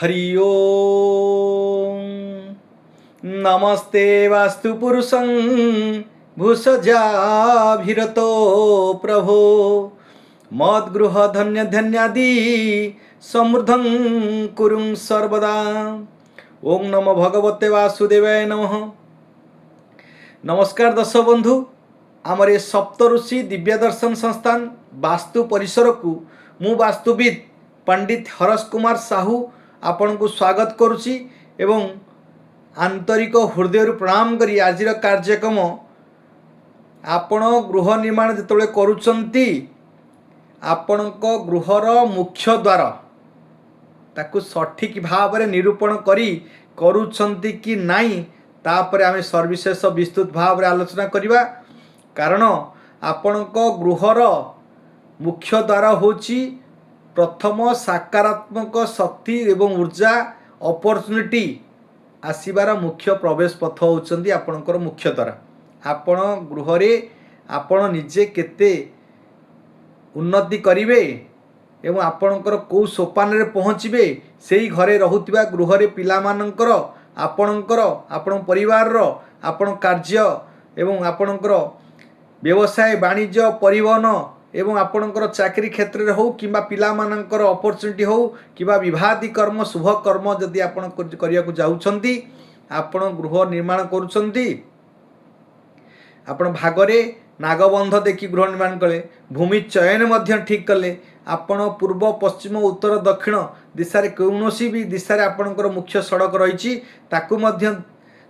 हरि ओम नमस्ते वास्तु पुरुषं भूषजाभिरतो प्रभो मद्गृह धन्य धन्यादि समृद्धं कुरुं सर्वदा। ओम नमो भगवते वासुदेवाय नमः। नमस्कार दर्शक बंधु, आमर ये सप्तऋषि दिव्य दर्शन संस्थान वास्तु परिसर को मु वास्तुविद पंडित हरस कुमार साहू आपण को स्वागत करुच्ची एवं आंतरिक हृदय प्रणाम करी आज कार्यक्रम आपण गृह निर्माण जिते करुचंती आपण गृहर मुख्य द्वार ताकू सठिक भाव में निरूपण करी करुचंती कि नाई तापर आम सर्विशेष विस्तृत भाव में आलोचना करवा। कारण आपण गृहर मुख्य द्वार होची प्रथम सकारात्मक शक्ति एवं ऊर्जा अपॉर्चुनिटी आसबार मुख्य प्रवेश पथ होचंदी आपणकर मुख्य द्वार। आपण गृहरे आपण निजे केते उन्नति करिवे एवं आपणकर को सोपान रे पहुँचबे सेही घरे रहुतिबा गृहरे पिलामानंकर आपणकर आपण परिवार रो आपण कार्य एवं आपणकर व्यवसाय वाणिज्य परिवहन एवं आपणकर चाकरी क्षेत्र में हो कि पिलामानंकर अपॉर्चुनिटी हो कि विवाहादि कर्म शुभ कर्म जदि आपण करिया को जाउछंती आपण गृह निर्माण करुछंती आपण भागरे नागबंध देखि गृह निर्माण कले भूमि चयन मध्य ठीक कले आपण पूर्व पश्चिम उत्तर दक्षिण दिशा रे कौनसी भी दिशा रे आपणकर मुख्य सड़क रही ताकू मध्य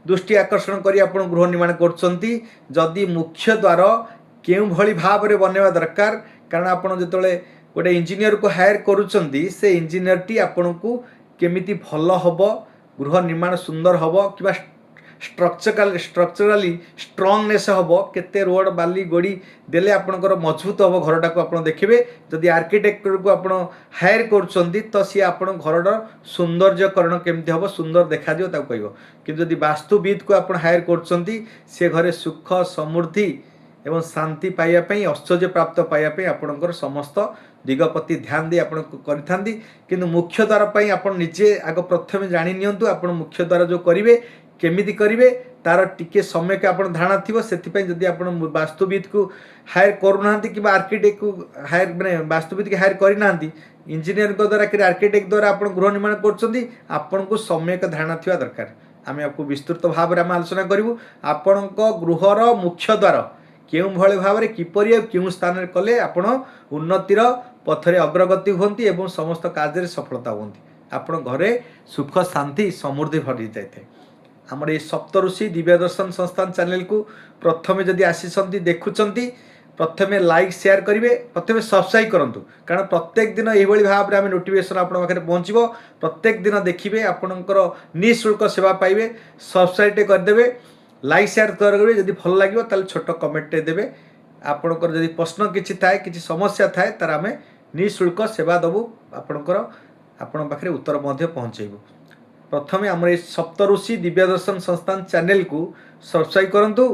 दृष्टि आकर्षण करी आपण गृह निर्माण करुछंती। जदि मुख्य द्वार केउ भली भाव रे बनेवा दरकार कारण आपण जतले गोटे इंजीनियर को हायर करुछंती से इंजीनियर टी आपण को केमिति भल हबो गृह निर्माण सुंदर हबो कि स्ट्रक्चराली स्ट्रंगनेस हबो केते रोड बाली गोड़ी देले आपणकर मजबूत हबो घरटा को आपण देखिबे। जदि आर्किटेक्टर को आपण हायर करुछंती तो सी आपण घरर सौंदर्यकरण केमिति हबो सुंदर देखा दियो ताको कहबो। कि जदि वास्तुविद को आपण हायर करुछंती से घरे सुख समृद्धि एवं शांति पाइबा पई ऐश्वर्य प्राप्त पाइबा पई आपणकर समस्त दिगपति ध्यान दे आपण करिथांती। किंतु मुख्य द्वार पई आपण निजे आग प्रथम जानि नियंतु आपण मुख्य द्वार जो करिवे केमिति करिवे तार टिके समय के आपण धारणा थिबो। सेति पई जदि आपण वास्तुविद को हायर करूनांती कि आर्किटेक्ट को हायर माने वास्तुविद के हायर करि नांती इंजीनियर को द्वारा कि आर्किटेक्ट द्वारा आपण गृह निर्माण करछंती आपण को समय के धारणा थिबा दरकार। आमे आपको विस्तृत भाव रे हम आलोचना करिवु आपण गृहर मुख्य द्वार केउ भले भाव रे किपरि केउ स्थान रे कले आपण उन्नतिर पथरे अग्रगति होंती एवं समस्त कार्य रे सफलता होंती आपण घरे सुख शांति समृद्धि भरी जाए। आमर ये सप्तऋषि दिव्य दर्शन संस्थान चैनल को प्रथमे जदि आसीचंती देखुचंती प्रथमे लाइक शेयर करेंगे प्रथमे सब्सक्राइब करंतु कारण प्रत्येक दिन यही भाव में आम नोटिफिकेशन आप पहुँचो प्रत्येक दिन देखिए आपणकर निःशुल्क सेवा पाइबे। सब्सक्राइब करदे लाइक शेयर करेंगे जदि भल लगे ताल छोट कमेंट देवे आपणकर जदि प्रश्न किसी थाए किसी समस्या थाए तार आम निःशुल्क सेवा दबू आपणकर आपण पाखे उत्तर पहुँचेबू। प्रथमे आम सप्तऋषि दिव्य दर्शन संस्थान चैनल को सब्सक्राइब करंतु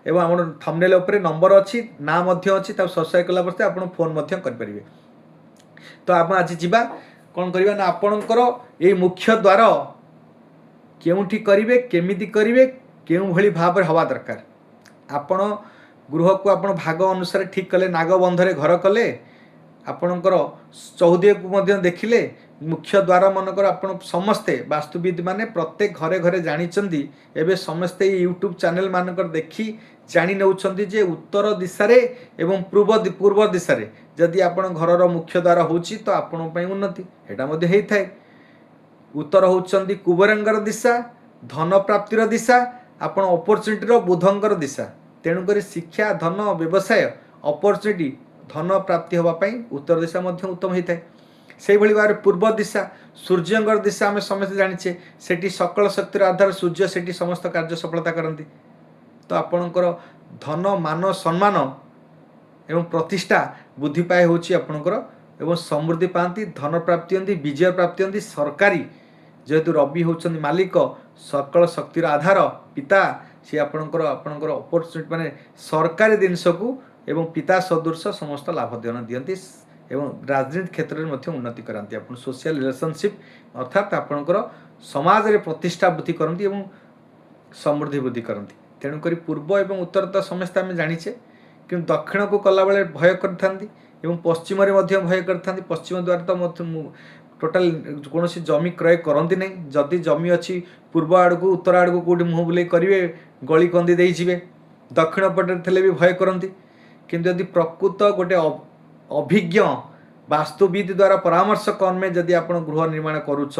एवं आम थंबनेल उपरे नंबर अच्छी ना अच्छी सब्सक्राइब कला बस्ते आप फोन करें। तो आप आज जीवा कौन करवा ना आपणकर ये मुख्य द्वार केउठी करिवे केमिति करिवे केउ भली भाव हवा दरकार। आपण गृह को आपण भाग अनुसार ठीक कले नागबंधरे घर कले आपणकर चौदह को मध्य देखिले मुख्य द्वार मनकर आपण समस्ते वास्तुविद माने प्रत्येक घरे घरे जानिचंदी एबे समस्ते यूट्यूब चैनल मानकर देखी जानि नउचंदी जे उत्तर दिशा रे एवं पूर्व दिशा रे जदि आपण घरर मुख्य द्वार होची तो आपण पई उन्नति एटा मध्ये हेइ थाए। उत्तर होचंदी कुबेरंगर दिशा धन प्राप्तिर दिशा आपण अपॉर्चुनिटी रो बुधंकर दिशा तेणु करी शिक्षा धन व्यवसाय अपॉर्चुनिटी धन प्राप्ति होबा पई उत्तर दिशा मध्ये उत्तम हेइ थाए। से भली भाव पूर्व दिशा सूर्यंकर दिशा आम समस्त जानिछे सेठी सकल शक्तिर आधार सूर्य सेठी समस्त कार्य सफलता करती। तो आपणकर धन मान सम्मान एवं प्रतिष्ठा बुद्धि पाए होची आपणकर एवं समृद्धि पाती धन प्राप्ति होती विजय प्राप्ति होती सरकारी जेहेतु रवि होचंदी मालिक सकल शक्तिर आधार पिता सी आपणकर अपॉर्चुनिटी माने सरकारी जिनस को एवं पिता सदृश समस्त लाभ दियंती एवं राजनीति क्षेत्र में मध्य उन्नति कराती आप सोशल रिलेशनशिप अर्थात आपणकर समाज रे प्रतिष्ठा वृद्धि करती एवं समृद्धि वृद्धि करती तेणुक पूर्व एवं उत्तर तो समस्ते आम जाचे कि दक्षिण को कला बेले भय कर पश्चिम भय कर पश्चिम द्वारा तो टोटाल कौन जमी क्रय करती नहीं जदि जमी अच्छी पूर्व आड़ को उत्तर आड़ को कौटी मुँह बुले करेंगे गली कंदी देवे दक्षिण पटे थे भी भय करती किंतु यदि प्रकृत गोटे अभिज्ञ वास्तुविद द्वारा परामर्श क्रमे जदि आप गृह निर्माण करुँच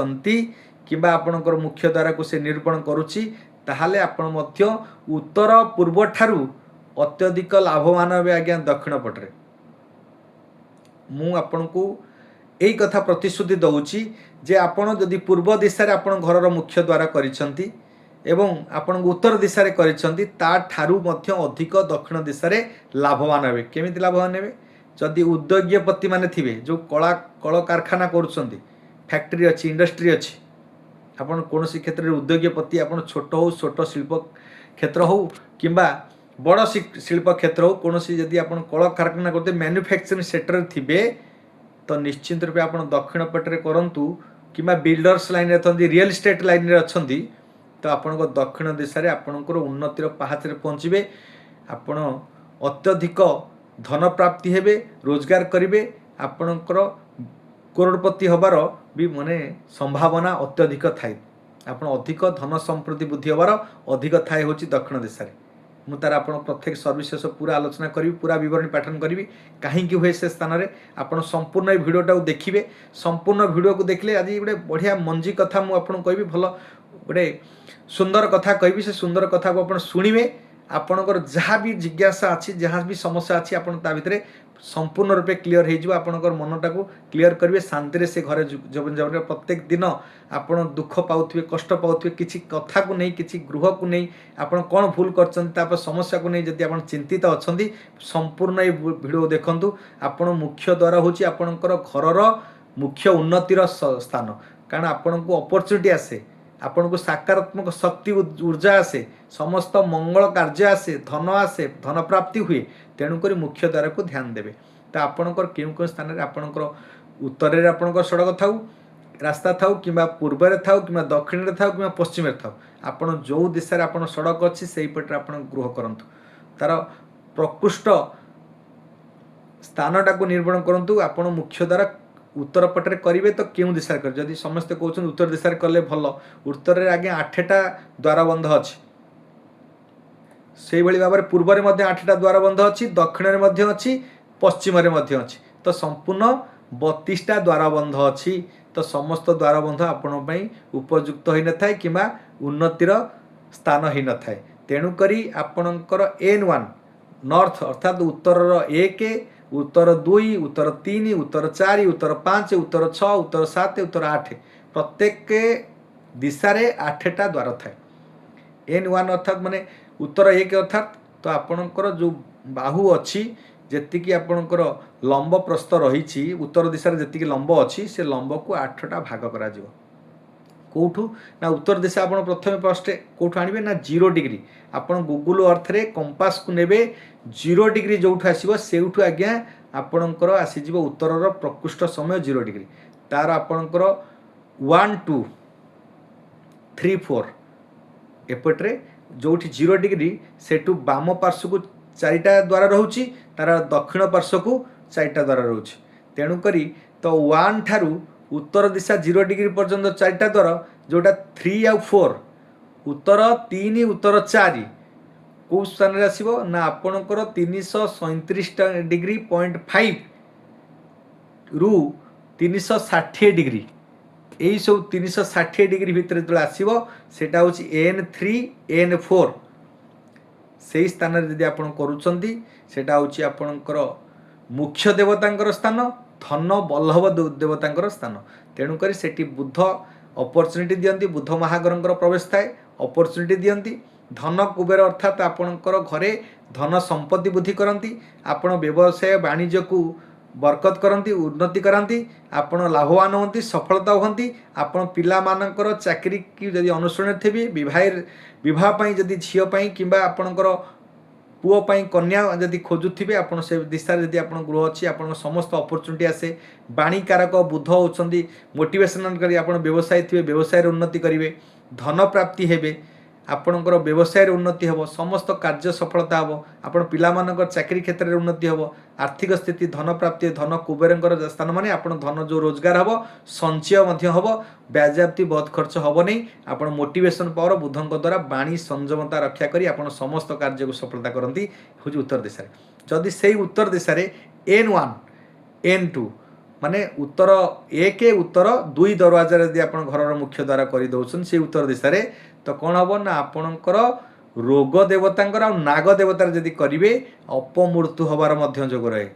कि आपणकर मुख्य द्वारा को से निरूपण करुच्ची ताहले आपण मध्य उत्तर पूर्व ठारू अत्यधिक लाभवान हे आज्ञा दक्षिण पटरे मु आपन को यही कथा प्रतिश्रुति दउची जे आपण जदि पूर्व दिशा रे आपण घरर मुख्य द्वारा करिसंती एवं आपण उत्तर दिशा रे करिसंती ता ठारू मध्य अधिक दक्षिण दिशा रे लाभवान हेबे केमिति लाभवान हेबे जदि उद्योगपति माने थिबे जो कल कारखाना करूछंती फैक्ट्री अछि इंडस्ट्री अछि आपण कौन सी क्षेत्र में उद्योगपति आप छोट हो छोट शिल्प क्षेत्र हो कि बड़ शिल्प क्षेत्र हो कौन सी जदि आप कल कारखाना करते मैन्युफैक्चरिंग सेक्टर थे तो निश्चित रूपे आप दक्षिण पटे करूँ कि बिल्डर्स लाइन अच्छी रियल इस्टेट लाइन में अच्छा तो आपण दक्षिण दिशा रे आपणकर उन्नतिर पहाच पहुँचे आपण अत्यधिक धन प्राप्ति हेबे रोजगार करेंगे आपणकर करोड़पति हबार भी माने संभावना अत्यधिक थाए आपण अधिक धन संप्रति बुद्धि हबार अधिक थाए होची दक्षिण दिशा रे मु तार आपण प्रत्येक सर्विसेस पूरा आलोचना करी पूरा विवरणी पाठन करी कहीं हुए से स्थान रे आपण संपूर्ण भिडियोटा देखिए संपूर्ण भिडियो को देखले आज गोटे बढ़िया मंजी कथा मु आपन कहबी भल गोटे सुंदर कथा कहबी से सुंदर कथा को आपण सुनिबे आपणकर जहाँ भी जिज्ञासा अच्छी जहाँ भी समस्या अच्छी आपन ता भितरे संपूर्ण रूपे क्लीयर हो आपणकर मनटा को क्लीयर करेंगे शांति से घरे जीवन जब प्रत्येक दिन आपण दुख पाउथिबे कष्ट पाउथिबे किसी कथा को नहीं किसी गृह को नहीं आपण कौन भूल कर समस्या को नहीं जदि आप चिंतित अच्छा संपूर्ण ये वीडियो देखंतु आपण मुख्य द्वारा होची आपणकर घरर मुख्य उन्नतिर स्थान कारण आपण को अपॉर्चुनिटी आसे आपण को सकारात्मक शक्ति ऊर्जा आसे समस्त मंगल कार्य आसे धन प्राप्ति हुए तेणुक मुख्य द्वार को ध्यान देवे तो आपणकर क्यों स्थान में आपणकर उत्तर में आपणकर सड़क थाऊ रास्ता थाऊ कि पूर्व में थाऊ कि दक्षिण में थाऊ कि पश्चिम में थाऊ आपड़ जो दिशा आप सड़क अच्छी से पटे आप गृह करूँ तार प्रकृष्ट स्थानटा को निर्माण करूँ आपण मुख्य द्वारा उत्तर पटे करेंगे तो क्यों दिशा कर जदि समस्ते कहते उत्तर दिशा कले भल उत्तर में आगे 8टा द्वारबंध अच्छी से भाव में पूर्व में 8टा द्वारबंध अच्छी दक्षिण में अच्छी पश्चिम में अच्छी तो संपूर्ण 32टा द्वारबंध अच्छी तो समस्त द्वारबंध आपण उपयुक्त हो न था कि उन्नतिर स्थान हो न था तेणुक आपणकर N1 नॉर्थ अर्थात उत्तर 1 उत्तर 2 उत्तर 3 उत्तर 4 उत्तर 5 उत्तर 6 उत्तर 7 उत्तर 8 प्रत्येक दिशा रे 8टा द्वार थाए N1 अर्थात माने उत्तर 1 अर्थात तो आपणकर जो बाहु अच्छी जेतिकी आपणकर लंब प्रस्थ रही उत्तर दिशा रे जेतिकी लंब अच्छी से लंब को 8टा भाग करा जिवो कौठू ना उत्तर दिशा आप प्रथम फर्स्ट कौटू आने ना 0 डिग्री आपन गूगल अर्थ रे कंपास को नेबे 0 डिग्री जो आसो से आज्ञा आपणकर आसीज उत्तर प्रकृष्ट समय 0 डिग्री तार आपणकर 1 2 3 4 एपट्रे जो 0 डिग्री सेठू बाम पार्श्व को 4टा द्वारा रोचे तार दक्षिण पार्श्व को 4टा द्वारा रोचे तेणुक तो 1 ठारू उत्तर दिशा 0 डिग्री पर्यंत 4टा द्वार जोटा 3 आउ 4 उत्तर 3 उत्तर 4 कौ स्थान में आसो ना आपणकर 337 डिग्री 0.5 रु 360 डिग्री यही सब 360 डिग्री भितर जो आसो सेटा हूँ N3 N4 से स्थान में जब आप करुँचा हूँ आपणकर मुख्य देवतांकर स्थान धन बल्लभ देवतांकर स्थान तेणुक से बुध अपॉर्चुनिटी दियंती बुध महागरंकर प्रवेश थाए अपॉर्चुनिटी दियंती धन कुबेर अर्थात आपणकर घरे धन संपत्ति वृद्धि करती आपण व्यवसाय वाणिज्य को बरकत करती उन्नति करती आपण लाभवान होती सफलता होती आपण पिला मानकर चाकरी की जदि अनुसरण थे विवाह जदि झीपाई कि आपणकर पुओ पाई कन्या जदि खोजुथिबे आपण से दिशा जदि आपण गृह अछि आपण समस्त अपॉर्चुनिटी आसे बाणीकारक बुध होउछंदी मोटिवेशनल करी आपण व्यवसाय थिबे व्यवसाय रे उन्नति करिवे धन प्राप्ति हेबे आपणकर व्यवसाय उन्नति हम समस्त कार्य सफलता हम आपण पिलामानकर चाकरी क्षेत्र में उन्नति हम आर्थिक स्थिति धन प्राप्ति धन कुबेरंकर स्थान माने आपण धन जो रोजगार हम संचय मध्य हम व्याजाप्ति बहुत खर्च हम नहीं आपण मोटिवेशन पावर बुधंक द्वारा बाणी संयमता रक्षा करी आपण समस्त कार्य को सफलता करती हूँ उत्तर दिशा जदि से उत्तर दिशा N1 N2 माने उत्तर एक उत्तर दुई दरवाजा यदि आप घर मुख्य द्वारा कर दौन से उत्तर दिशा तो कौन हम ना आपणकर रोग देवतांकर आ नाग देवतार जदि करेंगे अपमृत्यु हबार जोग रहे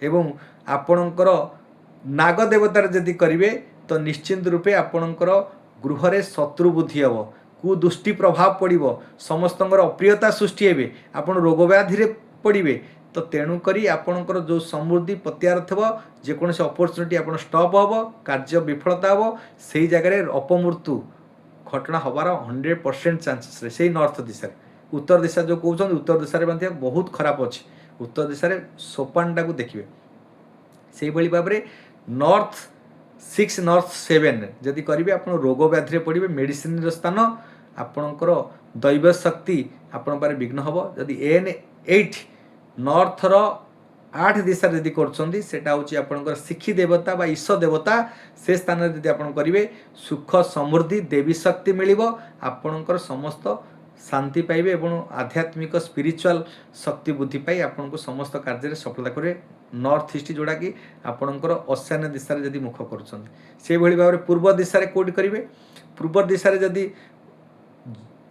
एवं आपणकर नाग देवतार जदि करेंगे तो निश्चिंत रूपे आपणकर गृह रे शत्रु बुद्धि हम कुदृष्टि प्रभाव पड़ो समस्त अप्रियता सृष्टि हे आपण रोग व्याधि पड़े तो तेणुकरी आपणकर जो समृद्धि पत्यार थब जेकोसी अपॉर्चुनिटी आप स्टॉप हम कार्य विफलता हम से जगह अपमृत्यु घटना हबार 100% चांसेस से नॉर्थ दिशा उत्तर दिशा जो कहते उत्तर दिशा बहुत खराब अच्छी उत्तर दिशा सोपानटा को देखिए से भाव में नॉर्थ 6 नॉर्थ 7 जदि करेंगे आप रोग व्याधि पड़े मेडिसिन स्थान आपणकर दैव शक्ति आपण पारे विघ्न हम जदि N8 नॉर्थर 8 दिशा जदि करटा हूँ आपणकर शिखी देवता बा ईश देवता से स्थान जदि आप करेंगे सुख समृद्धि देवी शक्ति मिल आपणकर समस्त शांति पाइबे एवं आध्यात्मिक स्पिरिचुअल शक्ति बुद्धि पाई आपन को समस्त कार्य सफलता करे नॉर्थ ईस्ट जोड़ा कि आपणकर ईशान्य दिशा जदि मुख कर भाव में पूर्व दिशा कोड करेंगे पूर्व दिशा जदि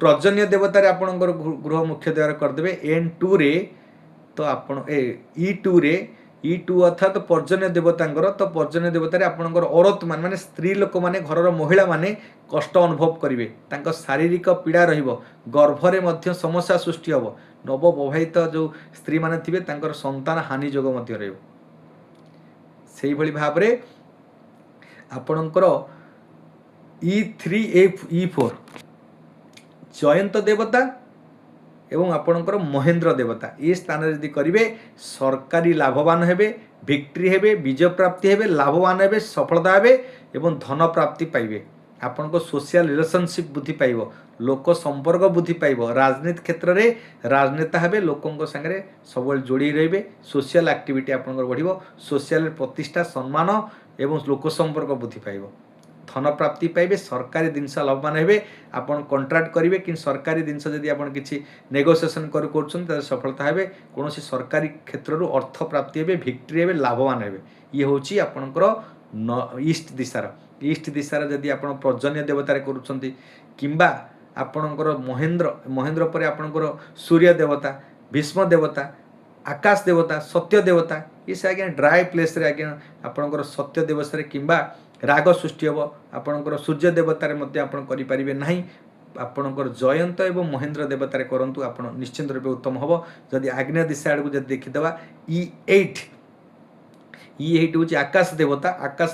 प्रजन्य देवतार आपणकर गृह मुख्य द्वारा करदे N2 रे तो आपण E2 रे E2 अर्थात पर्जन्य देवतांकर तो पर्जन्य देवतार आपणकर औरत माने स्त्री लोक माने घरर महिला माने कष्ट अनुभव करेंगे तांको शारीरिक पीड़ा रहिबो गर्भरे मध्य समस्या सृष्टि हम नव विवाहित जो स्त्री माने थिबे तांकर संतान हानि जोग मध्य रहिबो सेही भली भाव रे आपणकर E3 E4 जयंत देवता एवं आपणकर महेंद्र देवता ये स्थान यदि करेंगे सरकारी लाभवान हेबे विक्ट्री हेबे विजय प्राप्ति हेबे लाभवान हेबे सफलता हेबे एवं धन प्राप्ति पाइबे आपण को सोशल रिलेशनशिप बुद्धि पाइब लोक संपर्क बुद्धि पाइब राजनीति क्षेत्र में राजनेता हेबे लोकों संगे सब जोड़ी रहिबे सोशल एक्टिविटी आपनकर बढ़िबो सोशल प्रतिष्ठा सम्मान एवं लोक संपर्क बुद्धि पाइब धन प्राप्ति पाइबे सरकारी जिनस लाभवान हेबे आपन कॉन्ट्रैक्ट करेंगे कि सरकारी जिनस जदि आपन किछि नेगोशिएशन कर सफलता हेबे कौन सरकारी क्षेत्र रू अर्थ प्राप्ति हेबे विक्ट्री हेबे लाभवान हेबे ये होची आपनकर ईस्ट दिशार जदि आपन पर्जन्य देवतार करूछंती किंबा आपनकर महेंद्र पर आपनकर सूर्य देवता भीष्म देवता आकाश देवता सत्य देवता ये से आज्ञा ड्राई प्लेस रे आज्ञा आपनकर सत्य दिवस रे किंबा राग सृष्टि हम आपणकर सूर्य देवतार आपण करें ना आपणकर जयंत एवं महेंद्र देवतार करूँ आप निश्चिंत रूप उत्तम हम जदि आग्नेय दिशा आड़ को जब देखीदे E8 हूँ आकाश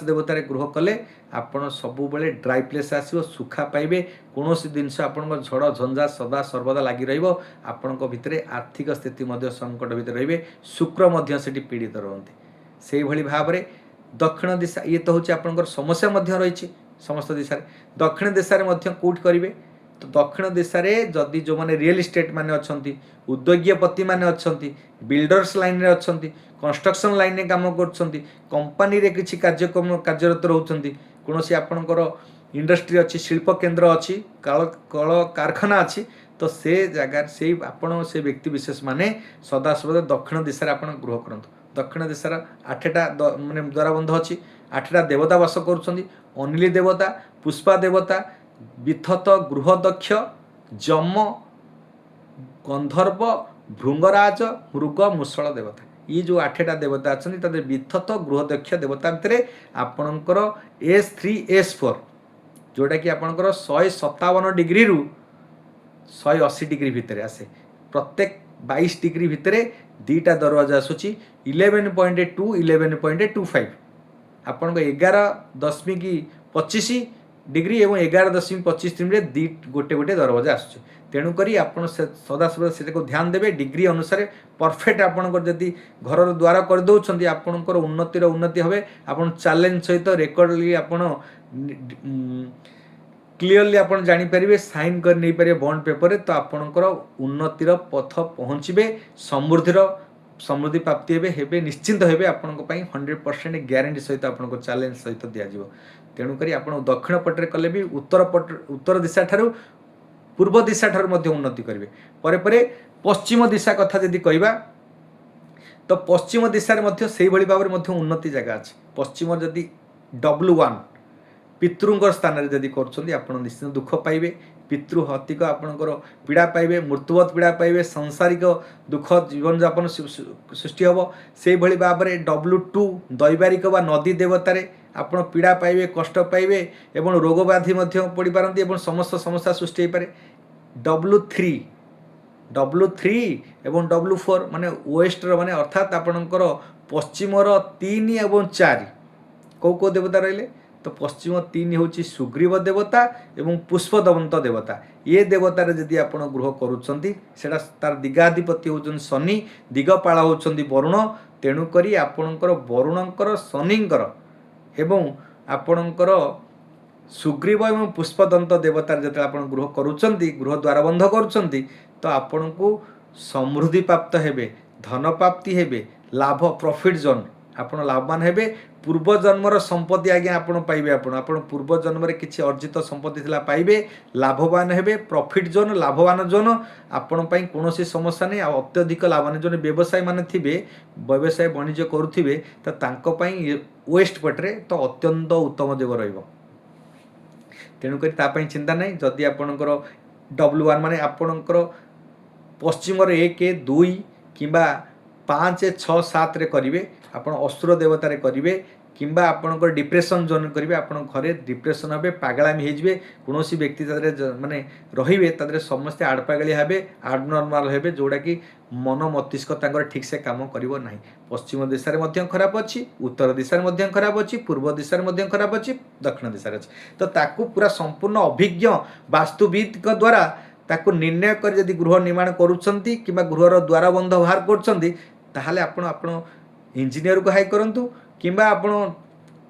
देवतार गृह कले आपण सब बेले ड्राई प्लेस आसो सुखा पाइबे कौन जिनस आपण झड़ झंझा सदा सर्वदा लगी आपण भितर आर्थिक स्थिति संकट भितर रे शुक्र से पीड़ित रहते से भाव में दक्षिण दिशा ये तो हूँ आपंकर समस्या रही समस्त दिशा दक्षिण दिशा कौट करेंगे तो दक्षिण दिशा जदि जो मैंने रियल इस्टेट माने अच्छी उद्योगपति माने अच्छी बिल्डर्स लाइन रे अच्छी कंस्ट्रक्शन लाइन रे काम कर कंपानी रे किसी कार्यक्रम कार्यरत रोचंती कौन सी आपणकर इंडस्ट्री अच्छी शिल्प केन्द्र अच्छी कल कारखाना अच्छी तो से जगार से आपण से व्यक्ति विशेष माने सदा सर्वदा दक्षिण दिशा आप गृह करंतु दक्षिण दिशार 8टा माने द्वारबंध अच्छी 8टा देवता वास करुँच अनिली देवता पुष्पा देवता विथत गृहदक्ष जम गंधर्व भृंगराज मृग मुसळ देवता ये जो 8टा देवता अच्छा ताদের विथत गृहदक्ष देवता भितर आपणकर S3 S4 जोटा कि आपणकर 157 डिग्री रु 180 डिग्री भितर आसे प्रत्येक 22 डिग्री भितर दीटा दरवाजा आसूची 11.2 11.25 आपण 11.25 डिग्री एवं 11.25 दी गोटे गोटे दरवाजा आसुचे तेणुक आप सदासर्वदा से ध्यान देवे डिग्री अनुसार परफेक्ट आपंकर जदि घर द्वार करदे आपंकर उन्नतिर उन्नति हे आप चैलेंज सहित रेकर्डली आप क्लीयरली आप जानीपर साइन कर नहीं पारे बॉन्ड पेपर तो आपणकर उन्नतिर पथ पहुँचे समृद्धि प्राप्ति हे निश्चिंत हे आपण 100% ग्यारंटी सहित आपको चैलेंज सहित दिज्व तेणुक आप दक्षिण पटे कले भी उत्तर दिशा ठारू पूर्व दिशा ठारू उन्नति करेंगे परे पश्चिम दिशा कथा जदि कहवा तो पश्चिम दिशा से भाव में उन्नति जगह अच्छे पश्चिम जदि W1 पितृंर स्थान जदि कर निश्चित दुख पाइबे पितृ हतिक आपणकर पीड़ा पाइबे मृत्युवत पीड़ा पाइबे सांसारिक दुख जीवन यापन सृष्टि हम से भाव में W2 दैवारिक व नदी देवतार आप पीड़ा पाइबे कष्ट पाइबे एवं रोग व्याधि पड़ पारती समस्त समस्या सृष्टि हो पारे W3 एवं W4 माने वेस्टर माने अर्थात आपणकर पश्चिमर 3 एवं 4 कौ देवता रहिले तो पश्चिम 3 हूँ सुग्रीव देवता एवं पुष्पदवंत देवता ये देवतार जदि आप गृह करा तार दिगाधिपति होउछन शनि दिगपाला होउछन वरुण तेणुक आपणकर वरुणकर शनिंकर एवं आपणकर सुग्रीव एवं पुष्पदंत देवतार जो आप गृह गृह द्वार बंध कर तो आपण को समृद्धि प्राप्त हेबे धन प्राप्ति हेबे लाभ प्रॉफिट जोन आपण लाभवान हेबे पूर्व जन्मर संपत्ति आज्ञा आपण पाइबे आपण पूर्व जन्म किसी अर्जित संपत्ति थिला पाइबे लाभवान हेबे प्रॉफिट जोन लाभवान जोन आपण पई कोनोसी समस्या नहीं अत्यधिक लाभवान जोन व्यवसाय माने थिबे व्यवसाय वाणिज्य करुथिबे तो तांको पई वेस्ट पटरे तो अत्यंत उत्तम देव रहिबो तेणुक तापाई चिंता नहीं जदि आपणकर W1 माने आपणकर पश्चिम 1 2 किंबा 5 6 7 रे करिवे आपण असुर देवतार करेंगे किंबा आपणकर डिप्रेशन जोन करेंगे आप घरे डिप्रेशन हे पागलामी हो कौन व्यक्ति माने रे समस्ते आड़पागली हे आडनर्माल हे जोड़ा कि मन मस्तिष्क ठीक से काम करिवो नहीं पश्चिम दिशा रे खराब अच्छी उत्तर दिशा रे खराब अच्छी पूर्व दिशा रे खराब अच्छी दक्षिण दिशा अच्छी तो ताकू पूरा संपूर्ण अभिज्ञ वास्तुविद द्वारा ताकू निर्णय कर जदि गृह निर्माण करुछंती किंबा गृहर द्वार बंध बाहर करछंती ताहाले आपण इंजीनियर को हाई करंतु किंबा आपण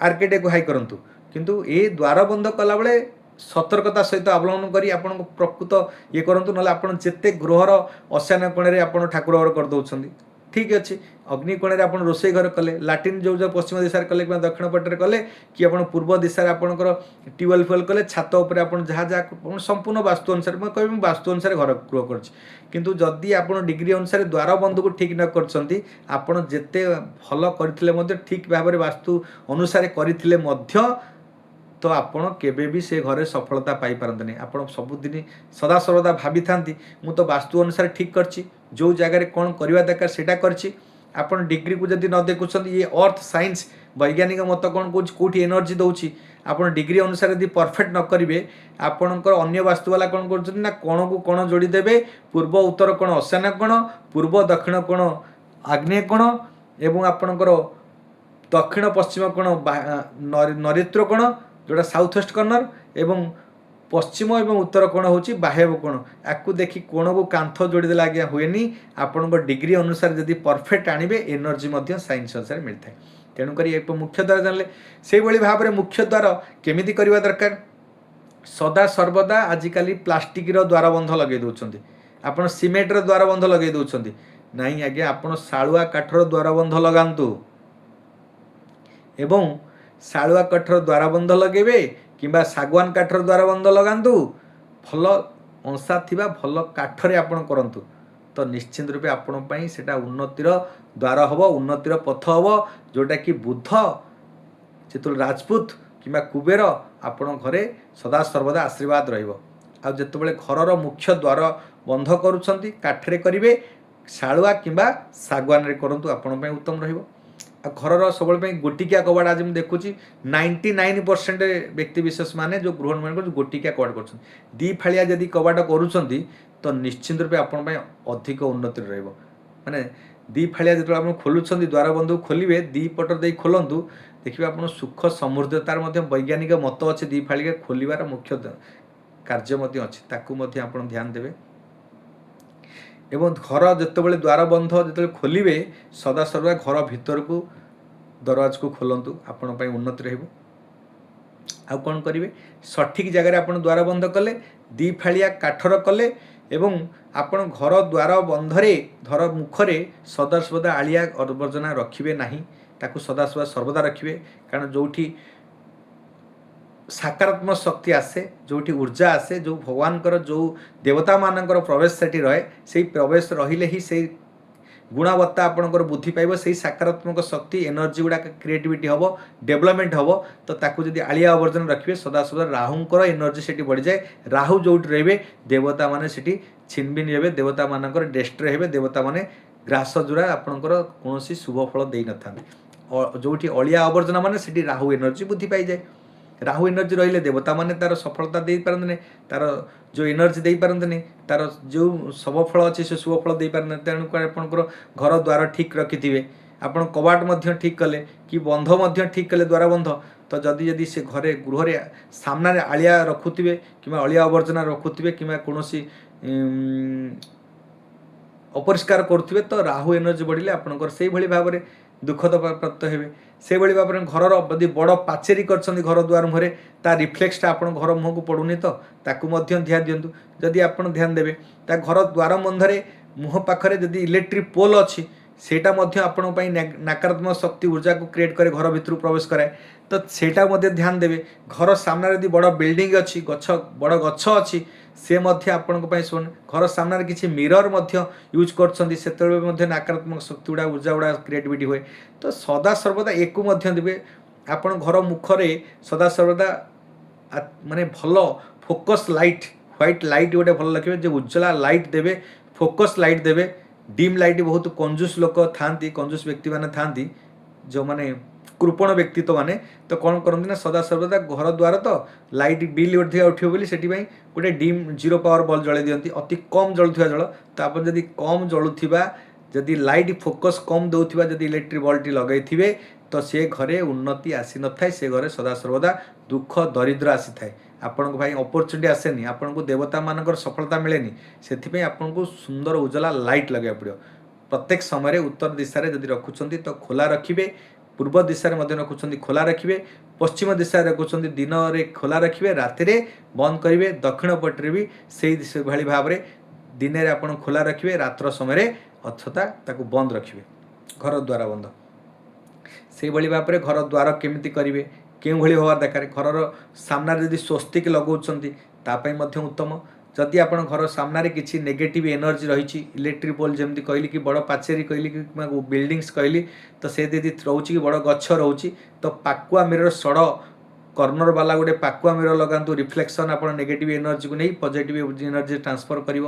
आर्किटेक्ट को हाई करंतु किंतु ए द्वार बंध कला बेले सतर्कता सहित अवलंबन करी आपण प्रकृत ये करंतु नले आपण जेते गृहर अशान कोणे आपण ठाकुर घर कर दउछंती ठीक अच्छे अग्नि कोणे रे आपण रोसई घर कले लाट्रिन जो पश्चिम दिशा कले कि दक्षिण पटे कले कि आपण पूर्व दिशा आपणकर ट्यूबवेल फेल कले छात उपर आपण जहाँ जहाँ संपूर्ण वास्तु अनुसार मैं कहबी वास्तु अनुसार घर गृह कर किंतु जदि आपण डिग्री अनुसार द्वार बंधु को ठीक न करछंती आपण जेते भल करथिले मध्य ठीक भाव में वास्तु अनुसार करथिले मध्य तो आपण केबे भी से घरे सफलता पाई पारंतनी आपण सबुदिन सदा सर्वदा भाभी थांती मु तो वास्तु अनुसार ठीक करछि जो जगह कौन करवा दरकार सेटा करछि आपण डिग्री को जदि न देखुछन ये अर्थ साइंस वैज्ञानिक मत कौन कौन कौटी एनर्जी दउछि आपण डिग्री अनुसार यदि परफेक्ट न करिवे आपणकर अन्य वास्तु वाला कौन करछन ना कोण को कोण जोड़ी देबे पूर्व उत्तर कोण ईशान कोण पूर्व दक्षिण कोण आग्नेय कोण एवं आपणकर दक्षिण पश्चिम कोण नैऋत्य कोण जोड़ा साउथ वेस्ट कर्नर एवं पश्चिम एवं उत्तर कोण होची बाह्य कोण याकू देखि कोण को कांथ जोड़ीदेला आज्ञा हुएनी आपण डिग्री अनुसार जदि परफेक्ट आनिबे एनर्जी मध्य साइंस अनुसार मिलता है तेणुक एक मुख्य द्वार जानले से भाव में मुख्य द्वार केमिति करवा दरकार सदा सर्वदा आजिकाली प्लास्टिक रो द्वार बंध लगे दउछंती आपण सीमेंट रो द्वार बंध लगे दउछंती नहीं आज्ञा आपण सालुआ काठर द्वार बंध लगांतु एवं सालुआ काठर द्वार बंध लगेबे किंबा सागवान काठर द्वार बंध लगांतु भल अंशा थिबा भल काठरे आपण करंतु तो निश्चित रूपे आपण पई सेटा उन्नतिर द्वार हबो उन्नतिर पथ हबो जोटा कि बुद्ध जेतुल राजपूत किंबा कुबेर आपण घरे सदा सर्वदा आशीर्वाद रहिबो आ जेतबेले घरर मुख्य द्वार बंध करूछंती काठरे करिवे सालुआ किंबा सागवान रे करंतु आपण पई उत्तम रहिबो घर सब गोटिकिया कबाड़ आज मुझे देखुची 99% व्यक्ति विशेष माने जो गृह निर्माण कर गोटिकिया कबाड़ कर दी फाड़िया जदि कबाड़ करूँ तो निश्चित रूपे आपण अधिक उन्नति रहिबो माने दी फाड़िया जो आप खोलुंट द्वार बंधु खोलिए दी पटर दे खोलतु देखिए आप सुख समृद्धि तार वैज्ञानिक मत अच्छे दी फाड़िका खोलिबार मुख्य कार्य अच्छी आप ध्यान देवे एवं घर जितेबाला द्वार बंध जो खोलिए सदासर्वदा घर भितर को दरवाज को खोलतु आपण उन्नति रही आउ कौन करेंगे सठिक जगह आप द्वार बंध कले दी फाड़िया काठर कले एवं आपण घर द्वार बंधरे घर मुखरे सदासर्वदा आलिया आवर्जना रखिए ना ताकू सदासर्वदा सर्वदा रखिए कारण जो सकारात्मक शक्ति आसे जो ऊर्जा आसे जो भगवान जो देवता मानकर प्रवेश से रहे से प्रवेश रहिले ही से गुणवत्ता आपणकर बुद्धि पाइब से सकारात्मक शक्ति एनर्जी गुड़ा क्रिएटिविटी हम डेवलपमेंट हम तो ताकू जब आलिया आवर्जन रखिए सदासदा राहुंकर एनर्जी से बढ़ी जाए राहु जो रे देवता माने से छिनबिन हे देवता मानकर डेस्ट्रय हे देवता माने ग्रास जोड़ा आपणकर कौन शुभ फल दे न था जो अलिया आवर्जना माने से राहु एनर्जी बुद्धि पाई जाए राहु एनर्जी रही देवता माने तार सफलता दे पारते तार जो एनर्जी दे पारते तार जो शुभ फल अच्छे से शुभ फल दे पारते तेणुक आपंकर घर द्वार ठीक रखिथे आपड़ कबाट ठीक कले कि बंध ठीक कले द्वार बंध तो जदि जदि से घरे गृह सामने आलिया रखुवे कि अलिया आवर्जना रखुवे कि कौन अपरिष्कार करुवे तो राहु एनर्जी बढ़िले आपंकर से भाव में दुखद प्राप्त हे से भाव में घर यदि बड़ पाचेरी कर घर द्वार मुहरे ता रिफ्लेक्सटा आप घर मुह को पड़ूनी तो ध्यान दिंतु जदि आप ध्यान देवे ता घर द्वार बंधरे मुह पाखरे जदि इलेक्ट्रिक पोल अच्छी सेटा आपण नकारात्मक शक्ति ऊर्जा को क्रिएट करे घर भितर प्रवेश कराए तो सेटा ध्यान देवे घर सामने यदि बड़ बिल्डिंग अच्छी गछ बड़ गछ अच्छी से आपण घर सामने किसी मिरर यूज कर नकारात्मक शक्ति गुड़ा ऊर्जा गुड़ा क्रिएटिविटी हुए तो सदा सर्वदा एक देवे आपण घर मुखरे सदा सर्वदा माने भल फोकस लाइट व्हाइट लाइट गोटे भल रखिए जो उज्ज्वला लाइट देवे फोकस लाइट देवे डिम लाइट बहुत कंजूस लोक था कंजूस व्यक्ति मैंने था जो मैंने कृपण व्यक्तित्व माने तो कौन करते ना सदा सर्वदा घर द्वार तो लाइट बिल अधिका उठे बोली से गोटे डिम जीरो पावर बल्ब जलाई दिखती अति कम जलुवा जल तो आप जदि कम जलुवा जदि लाइट फोकस कम दौथि जदि इलेक्ट्रिक बल्ब टी लगे तो से घरे उन्नति आसी न था से घरे सदा सर्वदा दुख दरिद्र आसी थाए आपण भाई अपॉर्चुनिटी आसेनी आपण को देवता मानकर सफलता मिलेनी से आपन को सुंदर उज्जवला लाइट लगे पड़ो प्रत्येक समय उत्तर दिशा जदि रखुंट तो खोला रखिए पूर्व दिशा रखुंट खोला रखिए पश्चिम दिशा रखुंट दिन में खोला रखिए राति बंद करेंगे दक्षिण पटे भी से भाई भाव में दिन में आप खोला रखिए रात्र समय अथता ताको बंद रखिए घर द्वार बंद से भाई भाव में घर द्वार केमिति करेंगे क्यों भली हवा दरकार घर सामने जदि स्वस्तिक लगाउछंती उत्तम जदि आप घर सामने किसी नेगेटिव एनर्जी रही इलेक्ट्रिक पोल जमी कहली कि बड़ पाचेरी कहली कि बिल्डिंग्स कहली तो से यदि रोचे कि बड़ गछ रोचे तो पाकुआ मिरर सड़ कर्नर वाला गोटे पाकुआ मिरर लगातु रिफ्लेक्शन आप नेगेटिव एनर्जी को नहीं पॉजिटिव एनर्जी ट्रांसफर कर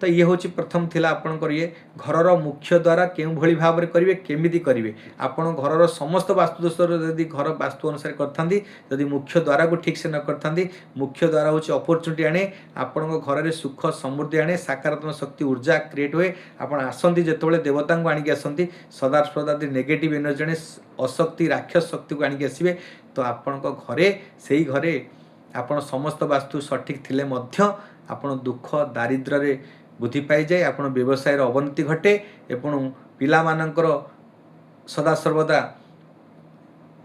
तो ये हूँ प्रथम थिला आपणकर ये घर मुख्य द्वारा क्यों भली भाव में करेंगे केमिति करेंगे आपण घर समस्त वास्तुदोष यदि घर वास्तु अनुसार करती मुख्य द्वारा को ठीक से न करती मुख्य द्वारा हूँ अपॉर्चुनिटी आने आपण घर में सुख समृद्धि आने सकारात्मक शक्ति ऊर्जा क्रिएट हुए आप आसती जो देवता को आणिक आसती सदा सदा नेगेटिव एनर्जी आने अशक्ति राक्षस शक्ति को आणिक आसवे तो आपण घरे से घरे आपण समस्त वास्तु सठिक थिले आपण दुख दारिद्र्य बुद्धि पाई जाए आपण व्यवसाय अवनति घटे एवं पिला मानकर सदा सर्वदा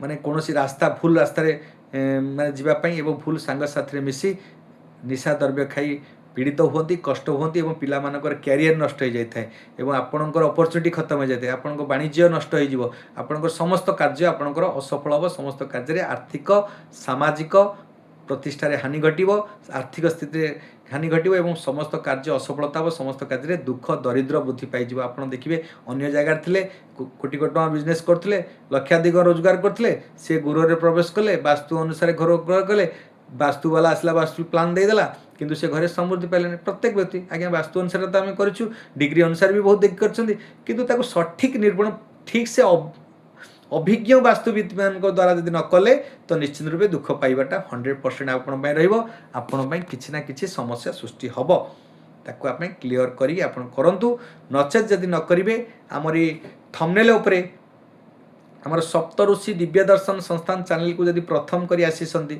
माने कौन रास्ता भूल रास्ता माने जीवाई एवं भूल सांग साथी मिसी निशा द्रव्य खाई पीड़ित होती कष्ट होती एवं पिला मानकर कैरियर नष्ट हो जाए एवं आपणकर अपॉर्चुनिटी खत्म हो जाए आपण वाणिज्य नष्ट हो आपणकर समस्त कार्य आपणकर असफल हम समस्त कार्य आर्थिक सामाजिक प्रतिष्ठार हानि घटव आर्थिक स्थिति हानि घटव एवं समस्त कार्य असफलता हम समस्त कार्य दुख दरिद्र वृद्धि पाई आप देखिए अन्य जगार थे कोटी कोटी टका बिजनेस करते लक्षाधिक रोजगार करते सी गृह प्रवेश कले वास्तु अनुसार घर ग्रह कले वास्तु वाला आसला वास्तु प्लान देदेला किंतु से घरे समृद्धि पाइले प्रत्येक व्यक्ति आज्ञा वास्तु अनुसार तो आम करूँ डिग्री अनुसार भी बहुत देखिए कर सठिक निर्माण ठीक से अभिज्ञ वास्तुविद मान द्वारा यदि न कले तो निश्चित रूपे दुख पाइबाटा 100% आपण किसी ना किसी समस्या सृष्टि हम ताकू आप क्लीयर करूँ नचेत जदि न करेंगे आमरी थंबनेल उपरे आमर सप्तऋषि दिव्य दर्शन संस्थान चैनल को जब प्रथम कर आसीसंती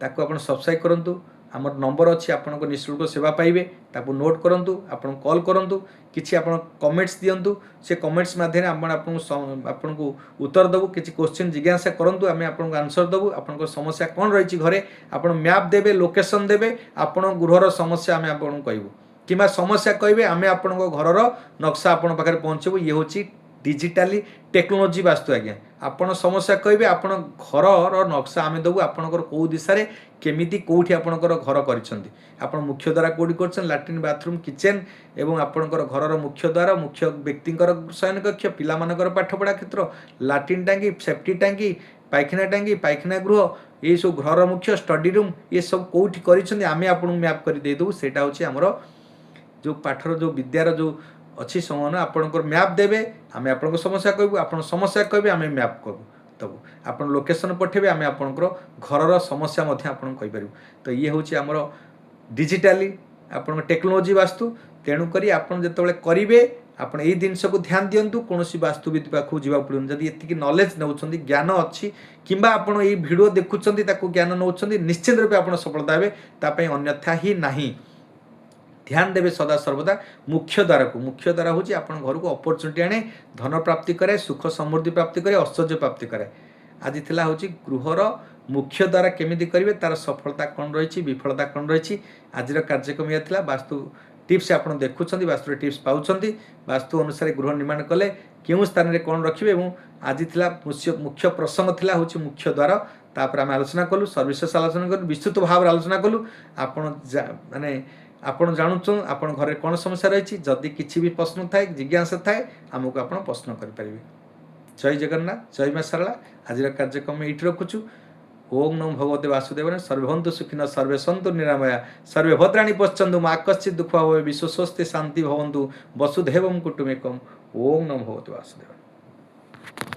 ताको आपण सब्सक्राइब करंतु आमर नंबर अच्छी आपण को निःशुल्क सेवा पाइबे ताको नोट करंतु आपण कॉल करंतु किछि आपण कमेंट्स दियंतु से कमेंट्स माध्यम आपण को उत्तर देबु किछि क्वेश्चन जिज्ञासा करंतु आमे आपण को आंसर देबु आपण को समस्या कोन रहिछि घरे आपण मैप देबे लोकेशन देबे आपण गृहर समस्या आमे आपण कहबु किमा समस्या कहबे आमे आपण को घरर नक्शा आपण पाखरे पहुंचबु ये होछि डिजिटली टेक्नोलोजी वास्तु आज्ञा आपण समस्या कहबे आपण घर नक्शा आमे देबु आपणकर को दिशा रे केमिति कोठी आपणकर घर करिसंती आपण मुख्य द्वार कोठी करछन लैट्रिन बाथरूम किचन एवं आपणकर घरर मुख्य द्वार मुख्य व्यक्तिकर शयन कक्ष पिला मानकर पाठपढ़ा क्षेत्र लैट्रिन टांगी सेफ्टी टांगी पायखाना गृह ये सब घर मुख्य स्टडी रूम ये सब कोठी करिसंती आमे आपन मैप कर दे देबु सेटा होछि हमरो जो पाठर जो विद्यार जो अच्छी समान आपणकर मैप देवे आमे आपन समस्या कहबू आपन समस्या कहबे आमे मैप करबू तब आपन लोकेशन पठेबे आमे आपनकर घरर समस्या मध्य आपन कहि परिबू तो ये होछि हमरो डिजिटली आपन टेक्नोलोजी वास्तु तेणु करी आपन जेतबेले करिवे आपन एई जिनस को ध्यान दियंतु कोनोसी वास्तुविद पाखु जीवा पड़ुन जदि एतिकी नॉलेज नउछंदी ज्ञान अछि किंबा आपन एई वीडियो देखुछंदी ताकू ज्ञान नउछंदी निश्चित रूपे आपन सफलता हेबे ता पई अन्यथा ही नाही ध्यान देवे सदा सर्वदा मुख्य द्वार हूँ आपन घर को अपॉर्चुनिटी आने धन प्राप्ति करे सुख समृद्धि प्राप्ति करे ऐश्वर्य प्राप्ति करे आज थिला हूँ गृहर मुख्य द्वारा केमिति करेंगे तार सफलता कौन रही विफलता कौन रही आज कार्यक्रम यह था वास्तु टिप्स आपड़ देखुं वास्तु टिप्स पाँच वास्तु अनुसार गृह निर्माण कले क्यों स्थान में कौन रखिए आज थिला मुख्य प्रसंग थिला हूँ मुख्य द्वार तापर आम आलोचना कलु सर्विसेस आलोचना कलु विस्तृत भाव आलोचना कलु आपण माने आपण जानूँ आपण घर कौन समस्या रही जदि किसी भी प्रश्न थाए जिज्ञासा थाए आमको आप प्रश्न करेंगे जय जगन्नाथ जय मां शारला आज कार्यक्रम ये रखुचु ओम नमो भगवते वासुदेवाय सर्वे भवन्तु सुखिनः सर्वे सन्तु निरामया सर्वे भद्राणि पश्यन्तु मा कश्चित् दुःखं भवेत् विश्व स्वस्ति शान्ति भवन्तु वसुधैवं कुटुम्बकम् ओम नमो भगवते वासुदेवाय।